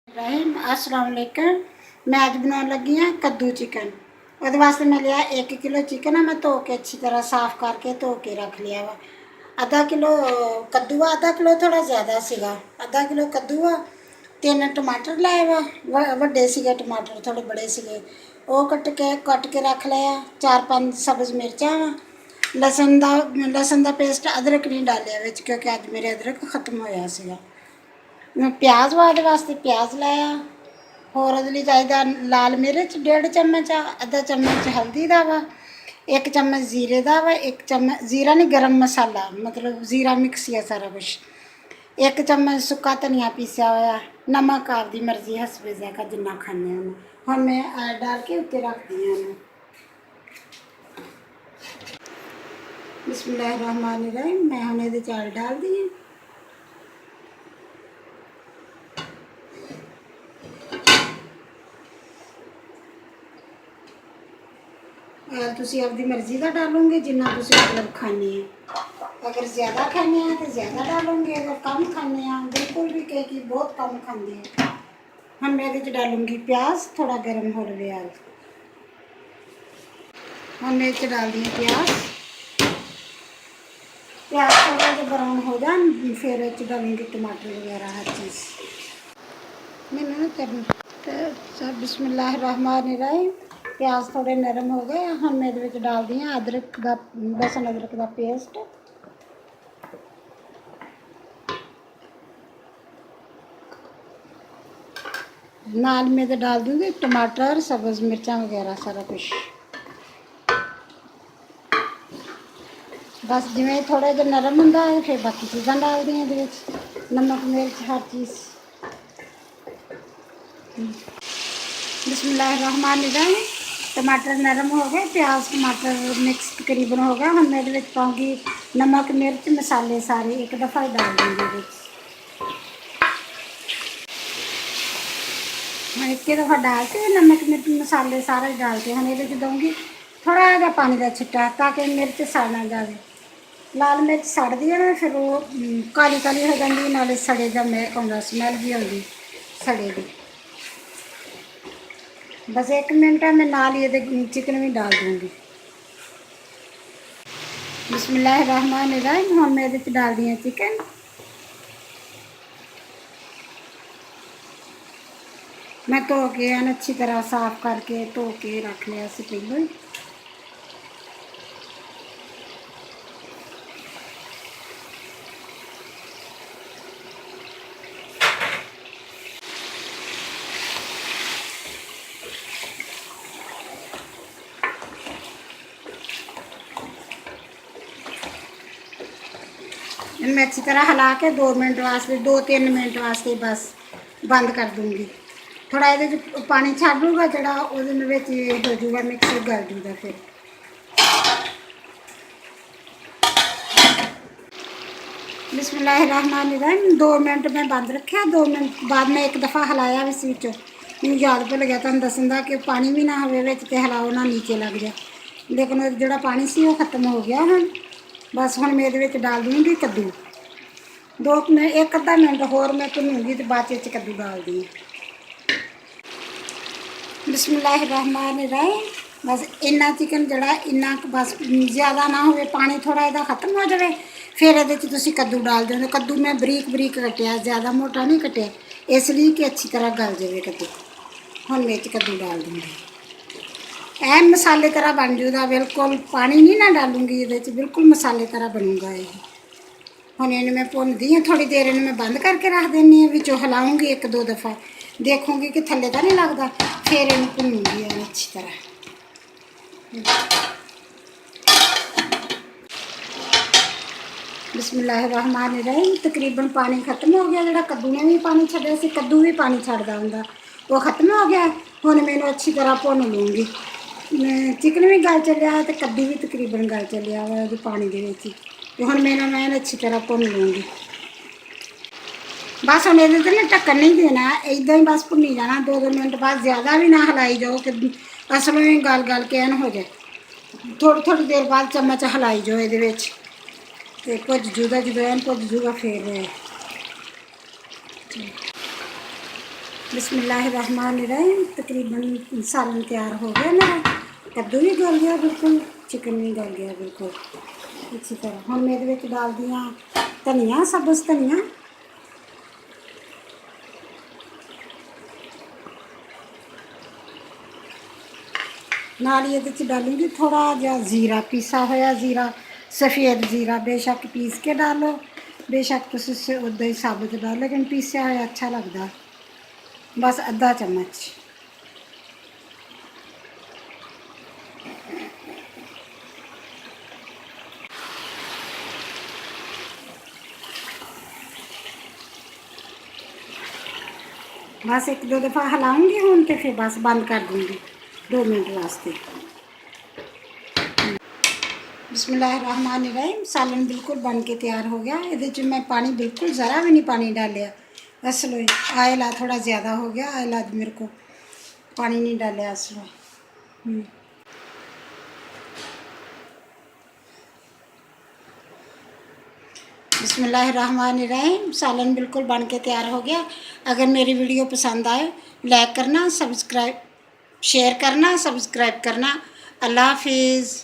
रहीम अस्सलाम वालेकुम। मैं अज बनाने लगी हाँ कद्दू चिकन। वो वास्ते मैं लिया 1 किलो चिकन है। मैं धो के अच्छी तरह साफ करके धो के रख लिया वा। आधा किलो कद्दू आ, आधा किलो थोड़ा ज़्यादा सीगा। आधा किलो कद्दू आ, 3 टमाटर लाए वा, वड्डे सीगे टमाटर, थोड़े बड़े सीगे, वो कट के रख लिया। 4-5 सब्ज़ मिर्चा वा, लसन का पेस्ट, अदरक नहीं डालिया विच क्योंकि अज मेरे अदरक खत्म होया सीगा। मैं प्याज वास्ते प्याज लाया। होर ਉਹਦੇ चाहिए लाल मिर्च 1.5 चम्मच आ, आधा चम्मच हल्दी का वा, 1 चम्मच जीरे का वा, 1 चम्मच जीरा नहीं गरम मसाला, मतलब जीरा मिक्स है सारा कुछ, 1 चम्मच सुक्का धनिया पीसिया होया, नमक आपकी मर्जी हसबे जायका जिन्ना खाने हैं। हम मैं डाल के उत्ते रख दी हूँ। बिस्मिल्लाहिर्रहमानिर्रहीम। मैं हम ये चाल डाल दी। तुसी अपनी मर्जी का डालोगे जिन्ना तुसी मतलब खाने हैं। अगर ज़्यादा खाने हैं तो ज़्यादा डालोगे, अगर कम खाने हैं बिल्कुल भी कह कि बहुत कम खाते हैं। हम मैं ये डालूँगी प्याज, थोड़ा गर्म हो रहा है। हम ये डाल दिए प्याज थोड़ा जो ब्राउन हो जाए फिर डालूँगी टमाटर वगैरह हर चीज़। मैंने बिस्मिल्लाहिर्रहमानिर्रहीम। प्याज थोड़े नरम हो गए। हम मेरे डाल दिए अदरक का, लसन अदरक का पेस्ट। नाल में तो डाल दूँगी टमाटर, सब्ज़ मिर्चा वगैरह सारा कुछ। बस जिमें थोड़ा जो नरम होंदा है फिर बाकी चीज़ां डाल दी हैं, नमक मिर्च हर चीज़। बिस्मिल्लाहिर्रहमानिर्रहीम। टमाटर नरम हो गए, प्याज टमाटर मिक्स तकरीबन हो गया। हम मेरे पाऊँगी नमक मिर्च मसाले सारे एक दफ़ा ही डाल दूँगी। मैं एक दफ़ा डाल के नमक मिर्च मसाले सारे डाल के हम ये दूँगी थोड़ा जहा पानी का छिट्टा, ताकि मिर्च सड़ ना जाए। लाल मिर्च सड़ती है ना फिर वो काली काली हो जाती, नाले सड़े का महक आता, स्मैल भी आती सड़े की। बस 1 मिनट मैं नाल ये चिकन भी डाल दूँगी। बिस्मिल्लाहिर्रहमानिर्रहीम। हम मैं ये डाल दी चिकन। मैं धो के अच्छी तरह साफ करके धो के रख लिया से पहले। मैं अच्छी तरह हिला के 2 मिनट वास्ते, 2-3 मिनट वास्ते बस बंद कर दूँगी। थोड़ा ये पानी छाड़ूगा जरा हो जूगा मिक्स गल जूगा। फिर बिस्मिल्लाहिर्रहमानिर्रहीम। 2 मिनट मैं बंद रखा। 2 मिनट बाद मैं एक दफ़ा हिलाया इस मैं याद भुल गया तुम दसन का कि पानी भी ना हो हिलाओ ना नीचे लग जाए, लेकिन जो पानी से वो खत्म हो गया। हम बस हम मैं ये डाल दूँगी कद्दू। 2 मिनट 1 अद्धा मिनट होर मैं भुनूँगी तो बाद कद्दू डाल दी। बिस्मिल्लाहिर्रहमानिर्रहीम। बस इन्ना चिकन जड़ा इन्ना बस ज़्यादा ना हो, पानी थोड़ा यदा खत्म हो जाए फिर ये कद्दू डाल दो। कद्दू मैं बरीक बरीक कटिया, ज़्यादा मोटा नहीं कटिया, इसलिए कि अच्छी तरह गल जाए कद्दू। हम मैं कद्दू डाल दूँगी। एन मसाले तरह बन जूगा, बिल्कुल पानी नहीं ना डालूँगी ये, बिल्कुल मसाले तरह बनूगा ये। हम इन्हें मैं भुनदी हाँ थोड़ी देर, इन्हें मैं बंद करके रख देनी हाँ, बिचों हिलाऊँगी 1-2 दफ़ा, देखूँगी कि थल्ले तो नहीं लगता, फिर इन्हें भुनूँगी अच्छी तरह। बिस्मिल्लाहिर्रहमानिर्रहीम। तकरीबन पानी खत्म हो गया, जो कद्दू ने भी पानी छड्डिया सी, कद्दू भी पानी छड्डदा हुंदा, वो खत्म हो गया। हुण मैं अच्छी तरह भुन लूँगी। चिकन भी गल चलिया तो कद्दू भी तकरीबन गल चलिया वा पानी दे विच। तो हुण मैं अच्छी तरह भुन लूँगी। बस हम ये ना ढक्कन नहीं देना, इदा ही बस भुनी जाना। 2-2 मिनट बाद, ज़्यादा भी ना हिलाई जाओ कि असल में गल गल के एन हो जाए। थोड़ी थोड़ी देर बाद चम्मच हिलाई जाओ ये तो भुज जूगा, जो एन भुज जूगा फिर बिस्मिल्लाहिर्रहमानिर्रहीम। तकरीबन सालन तैयार हो गया मेरा। कद्दू भी गल गया बिल्कुल, चिकन भी गल गया बिल्कुल अच्छी तरह। हम मेरे विच डाल दियां धनिया, सब्ज़ धनिया, नाल ही इहदे च डालूंगी थोड़ा जिहा जीरा, पीसा होया जीरा, सफ़ेद जीरा। बेशक पीस के डालो, बेशक तुसीं उदा ही साबुत डालो, लेकिन पीसिया होया अच्छा लगदा। बस अद्धा चम्मच। बस एक दो दफ़ा हिलाऊंगी हूँ तो फिर बस बंद कर दूंगी 2 मिनट वास्ते। बिस्मिल्लाहिर्रहमानिर्रहीम। सालन बिल्कुल बन के तैयार हो गया। ये मैं पानी बिल्कुल ज़रा भी नहीं पानी डालिया। असलो आयल आ थोड़ा ज़्यादा हो गया, आयल आज मेरे को पानी नहीं डालिया असलो। बिस्मिल्लाहिर्रहमानिर्रहीम। सालन बिल्कुल बन के तैयार हो गया। अगर मेरी वीडियो पसंद आए लाइक करना, सब्सक्राइब शेयर करना, सब्सक्राइब करना। अल्लाह हाफिज़।